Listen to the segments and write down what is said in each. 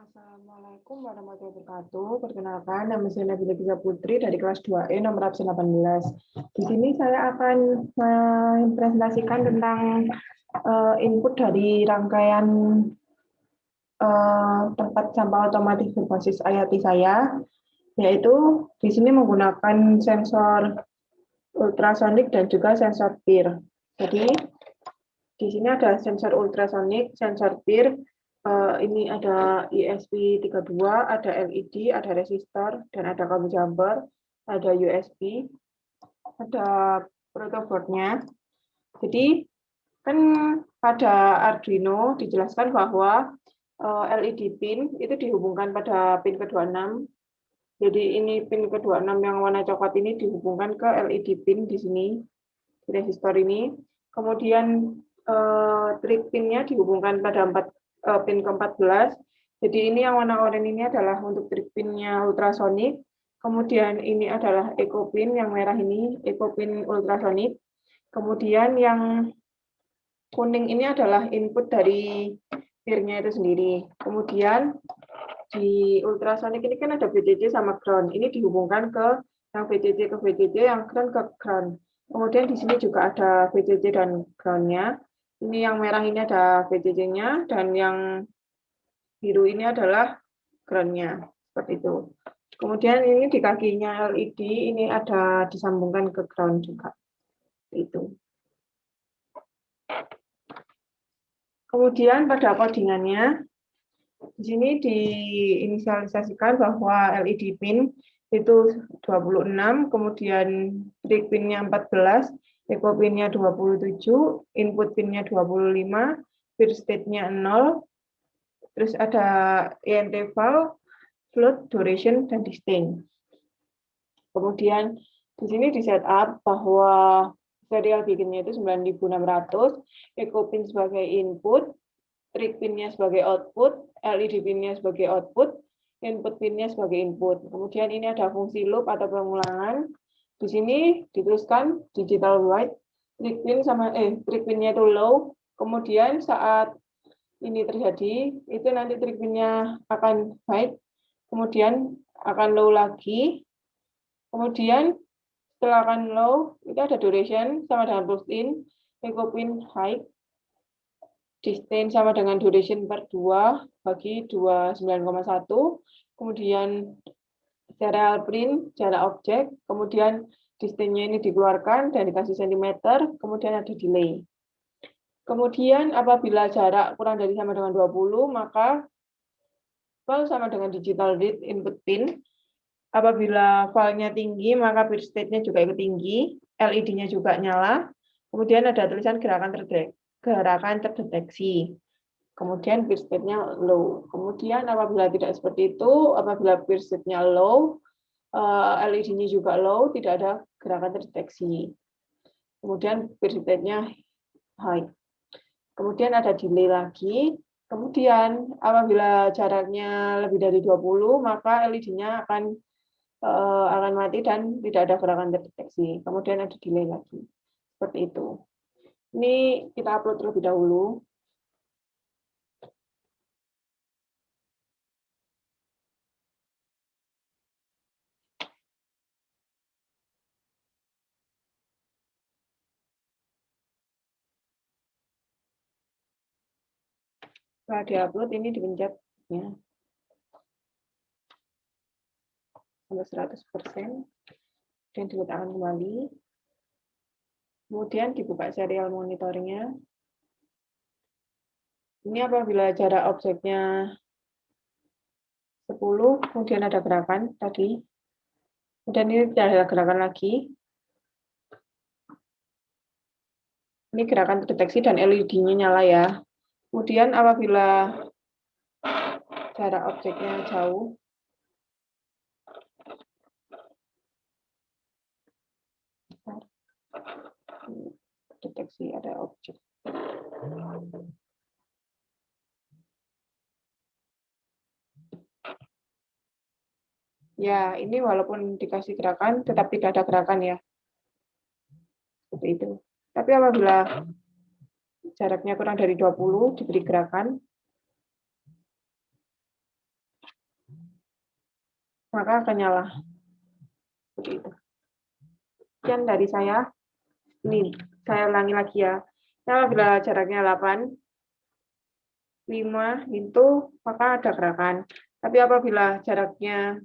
Assalamualaikum warahmatullahi wabarakatuh. Perkenalkan, nama saya Nabila Giza Putri dari kelas 2E nomor absen 18. Di sini saya akan mempresentasikan tentang input dari rangkaian tempat sampah otomatis berbasis IoT saya, yaitu di sini menggunakan sensor ultrasonik dan juga sensor PIR. Jadi di sini ada sensor ultrasonik, sensor PIR. Ini ada ESP32, ada LED, ada resistor, dan ada kabel jumper, ada USB, ada protoboardnya. Jadi kan pada Arduino dijelaskan bahwa LED pin itu dihubungkan pada pin ke-26. Jadi ini pin ke-26 yang warna coklat ini dihubungkan ke LED pin di sini, di resistor ini. Kemudian trik pinnya dihubungkan pada pin ke-14. Jadi ini yang warna oranye ini adalah untuk trik pinnya ultrasonik. Kemudian ini adalah eco pin yang merah ini, eco pin ultrasonik. Kemudian yang kuning ini adalah input dari PIR-nya itu sendiri. Kemudian di ultrasonik ini kan ada VCC sama ground. Ini dihubungkan ke yang VCC ke VCC, yang ground ke ground. Kemudian di sini juga ada VCC dan ground-nya. Ini yang merah ini ada VCC-nya, dan yang biru ini adalah ground-nya. Seperti itu. Kemudian ini di kakinya LED, ini ada disambungkan ke ground juga. Itu. Kemudian pada codingannya, di sini diinisialisasikan bahwa LED pin itu 26, kemudian trig pinnya 14, echo pinnya 27, input pinnya 25, peer state-nya 0, terus ada interval, float, duration, dan distance. Kemudian di sini di setup bahwa serial bikinnya itu 9600, echo pin sebagai input, trig pinnya sebagai output, LED pinnya sebagai output, input pinnya sebagai input. Kemudian ini ada fungsi loop atau pengulangan. Di sini dituliskan digital write, trig pinnya itu low. Kemudian saat ini terjadi, itu nanti trig pinnya akan high, kemudian akan low lagi. Kemudian setelah akan low, itu ada duration sama dengan burst in, echo pin high, distance sama dengan duration per 2 bagi 29,1. Kemudian serial print, jarak objek, kemudian distance-nya ini dikeluarkan dan dikasih centimeter, kemudian ada delay. Kemudian apabila jarak kurang dari sama dengan 20, maka file sama dengan digital read input pin. Apabila filenya tinggi, maka bit state-nya juga ikut tinggi, LED-nya juga nyala. Kemudian ada tulisan gerakan terdeteksi. Kemudian bit state-nya low. Kemudian apabila tidak seperti itu, apabila bit state-nya low, LED-nya juga low, tidak ada gerakan terdeteksi. Kemudian bit state-nya high. Kemudian ada delay lagi. Kemudian apabila jaraknya lebih dari 20, maka LED-nya akan mati dan tidak ada gerakan terdeteksi. Kemudian ada delay lagi. Seperti itu. Ini kita upload terlebih dahulu. Setelah diupload, ini dipencet ya, sampai 100%, dan diletakkan kembali. Kemudian dibuka serial monitornya. Ini apabila jarak objeknya 10, kemudian ada gerakan tadi. Kemudian ini tidak ada gerakan lagi. Ini gerakan terdeteksi dan LED-nya nyala ya. Kemudian apabila jarak objeknya jauh, deteksi ada objek. Ya, ini walaupun dikasih gerakan, tetap tidak ada gerakan ya. Seperti itu. Tapi apabila jaraknya kurang dari 20, diberi gerakan. maka akan nyala. Seperti itu. Sekian dari saya. Ini saya ulangi lagi ya. Apabila jaraknya 8, 5 itu maka ada gerakan. Tapi apabila jaraknya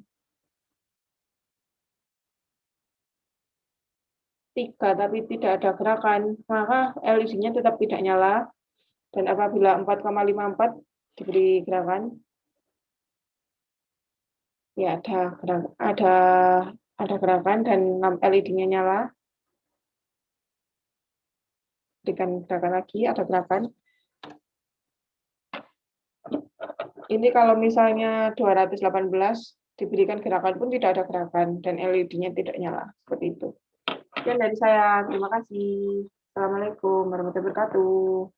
3 tapi tidak ada gerakan, maka LED-nya tetap tidak nyala. Dan apabila 4,54 diberi gerakan, ya ada gerakan dan LED-nya nyala. Berikan gerakan lagi, ada gerakan. Ini kalau misalnya 218 diberikan gerakan pun tidak ada gerakan dan LED-nya tidak nyala. Seperti itu. Sekian dari saya. Terima kasih. Assalamualaikum warahmatullahi wabarakatuh.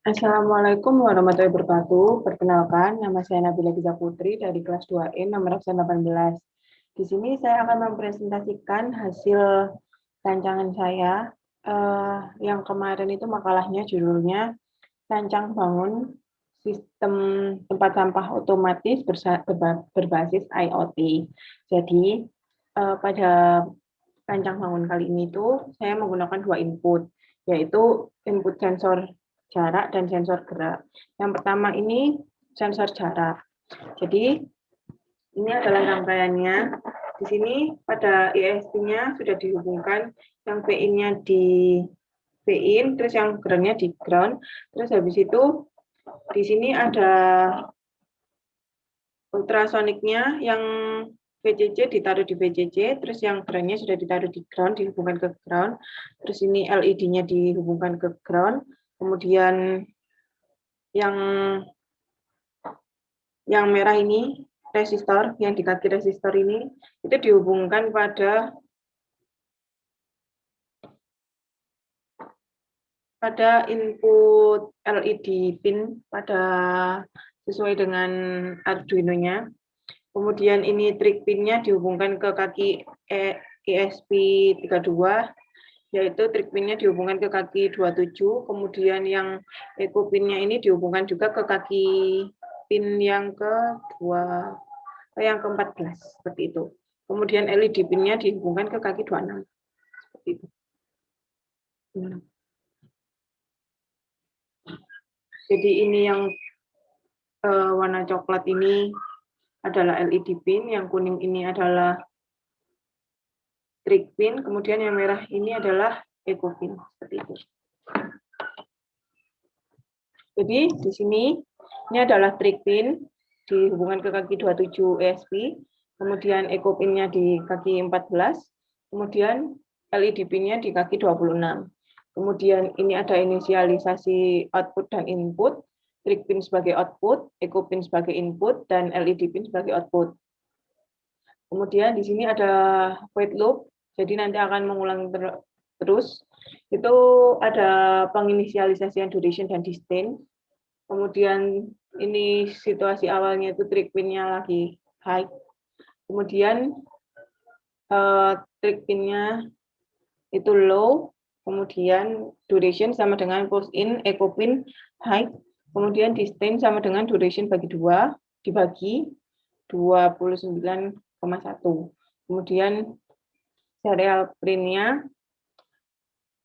Assalamualaikum warahmatullahi wabarakatuh. Perkenalkan, nama saya Nabila Giza Putri dari kelas 2E nomor absen 18. Di sini saya akan mempresentasikan hasil rancangan saya. Yang kemarin itu makalahnya judulnya Rancang Bangun Sistem Tempat Sampah Otomatis Berbasis IoT. Jadi, pada rancang bangun kali ini saya menggunakan 2 input, yaitu input sensor jarak dan sensor gerak. Yang pertama ini sensor jarak. Jadi ini adalah rangkaiannya. Di sini pada ISP-nya sudah dihubungkan, yang VIN-nya di VIN, terus yang ground-nya di ground. Terus habis itu di sini ada ultrasoniknya yang VCC ditaruh di VCC, terus yang ground-nya sudah ditaruh di ground, dihubungkan ke ground. Terus ini LED-nya dihubungkan ke ground. Kemudian yang merah ini resistor, yang di kaki resistor ini itu dihubungkan pada input LED pin sesuai dengan Arduino-nya. Kemudian ini trig pin-nya dihubungkan ke kaki ESP32, yaitu trig pin-nya dihubungkan ke kaki 27. Kemudian yang eco pin-nya ini dihubungkan juga ke kaki pin yang ke-14, seperti itu. Kemudian LED pin-nya dihubungkan ke kaki 26, seperti itu. Jadi ini yang warna coklat ini adalah LED pin, yang kuning ini adalah trig pin, kemudian yang merah ini adalah eco pin, seperti itu. Jadi di sini ini adalah trig pin dihubungkan ke kaki 27 ESP, kemudian eco pin-nya di kaki 14, kemudian LED pin-nya di kaki 26. Kemudian ini ada inisialisasi output dan input, trig pin sebagai output, eco pin sebagai input, dan LED pin sebagai output. Kemudian di sini ada wait loop, jadi nanti akan mengulang terus. Itu ada penginisialisasian duration dan distance. Kemudian ini situasi awalnya itu trig pin-nya lagi high. Kemudian trig pin-nya itu low. Kemudian duration sama dengan push in, eco pin high. Kemudian distance sama dengan duration bagi 2 dibagi 29,1. Kemudian serial print-nya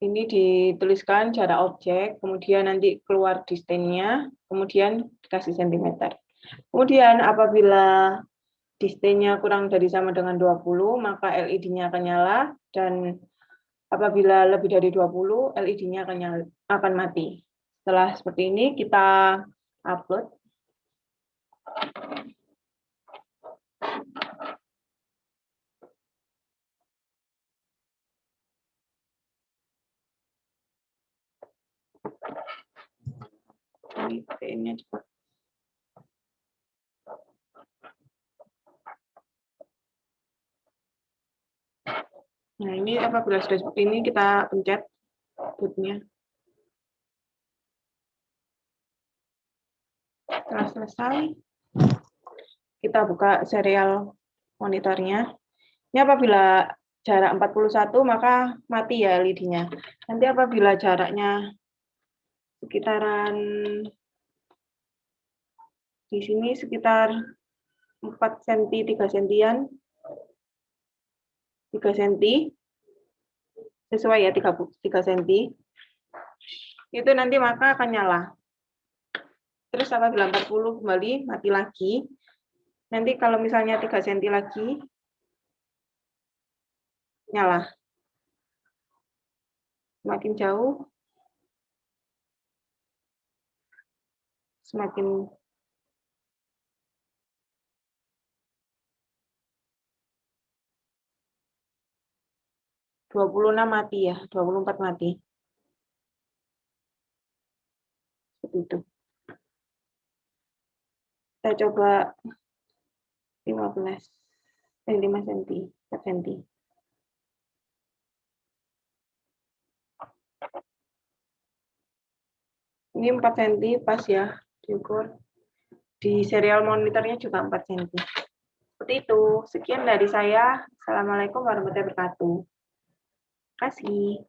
ini dituliskan jarak objek, kemudian nanti keluar distance-nya, kemudian dikasih sentimeter. Kemudian apabila distance-nya kurang dari sama dengan 20, maka LED-nya akan nyala, dan apabila lebih dari 20, LED-nya akan mati. Setelah seperti ini, kita upload. Ini VIN-nya cepat. Nah, ini apabila sudah seperti ini, kita pencet bootnya. Setelah selesai, kita buka serial monitornya. Ini apabila jarak 41, maka mati ya LED-nya. Nanti apabila jaraknya sekitaran Di sini sekitar 4 cm, 3 cm-an. 3 cm. Sesuai ya, 3 cm. Itu nanti maka akan nyala. Terus apabila 40 kembali, mati lagi. Nanti kalau misalnya 3 cm lagi, nyala. Semakin jauh, semakin 26 mati ya, 24 mati. Seperti itu. Kita coba 5 cm, 4 cm. Ini 4 cm pas ya, diukur. Di serial monitornya juga 4 cm. Seperti itu. Sekian dari saya. Assalamualaikum warahmatullahi wabarakatuh. Terima kasih.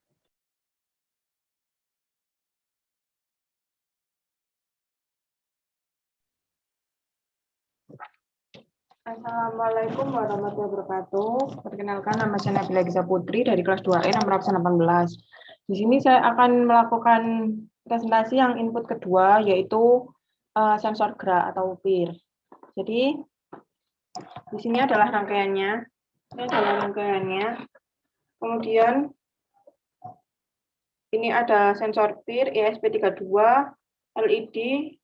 Assalamualaikum warahmatullahi wabarakatuh. Perkenalkan, nama saya Nabila Gisa Putri dari kelas 2E nomor absen 18. Di sini saya akan melakukan presentasi yang input kedua, yaitu sensor gerak atau PIR. Jadi, di sini adalah rangkaiannya. Ini adalah rangkaiannya. Kemudian, ini ada sensor PIR, ESP32, LED,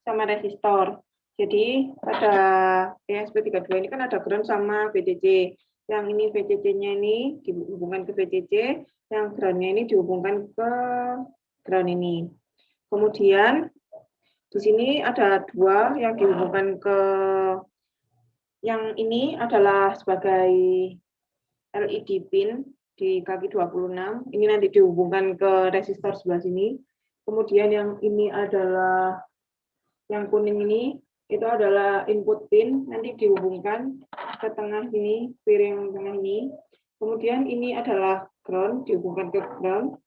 sama resistor. Jadi pada ESP32 ini kan ada ground sama VCC. Yang ini VCC-nya ini dihubungkan ke VCC, yang ground-nya ini dihubungkan ke ground ini. Kemudian di sini ada dua yang dihubungkan ke, yang ini adalah sebagai LED pin di kaki 26. Ini nanti dihubungkan ke resistor sebelah sini. Kemudian yang ini adalah yang kuning ini, itu adalah input pin, nanti dihubungkan ke tengah ini, piring tengah ini. Kemudian ini adalah ground, dihubungkan ke ground.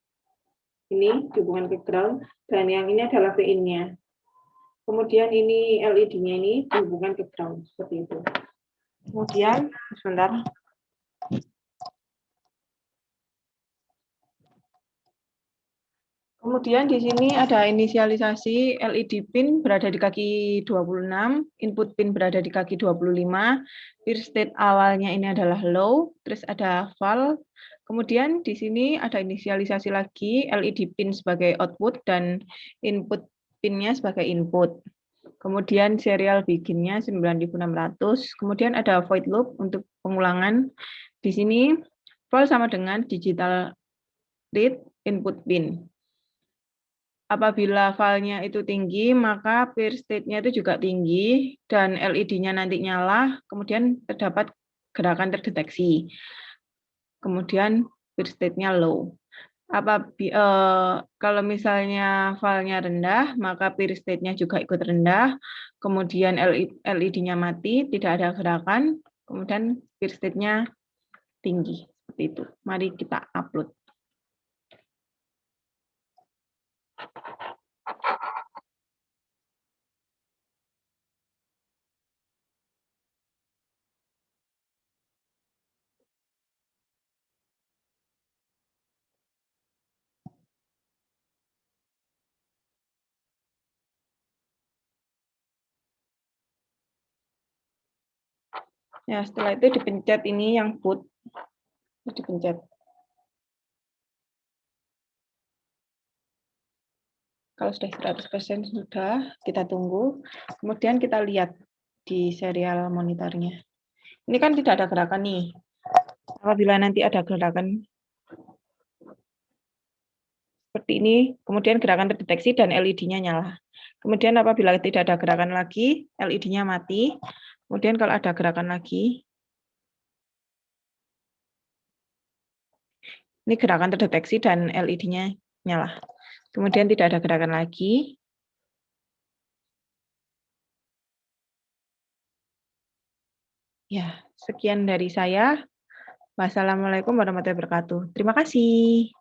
Ini dihubungkan ke ground, dan yang ini adalah PIN-nya. Kemudian ini LED-nya ini dihubungkan ke ground, seperti itu. Kemudian, sebentar. Kemudian di sini ada inisialisasi LED pin berada di kaki 26, input pin berada di kaki 25, peer state awalnya ini adalah low, terus ada val. Kemudian di sini ada inisialisasi lagi LED pin sebagai output dan input pinnya sebagai input. Kemudian serial biginnya 9600. Kemudian ada void loop untuk pengulangan. Di sini val sama dengan digital read input pin. Apabila filenya itu tinggi, maka peer state-nya itu juga tinggi, dan LED-nya nanti nyala, kemudian terdapat gerakan terdeteksi. Kemudian peer state-nya low. Kalau misalnya filenya rendah, maka peer state-nya juga ikut rendah, kemudian LED-nya mati, tidak ada gerakan, kemudian peer state-nya tinggi. Seperti itu. Mari kita upload. Ya, setelah itu dipencet ini yang boot. Dipencet. Kalau sudah 100% sudah, kita tunggu. Kemudian kita lihat di serial monitornya. Ini kan tidak ada gerakan nih. Apabila nanti ada gerakan seperti ini, kemudian gerakan terdeteksi dan LED-nya nyala. Kemudian apabila tidak ada gerakan lagi, LED-nya mati. Kemudian kalau ada gerakan lagi, ini gerakan terdeteksi dan LED-nya nyala. Kemudian tidak ada gerakan lagi. Ya, sekian dari saya. Wassalamualaikum warahmatullahi wabarakatuh. Terima kasih.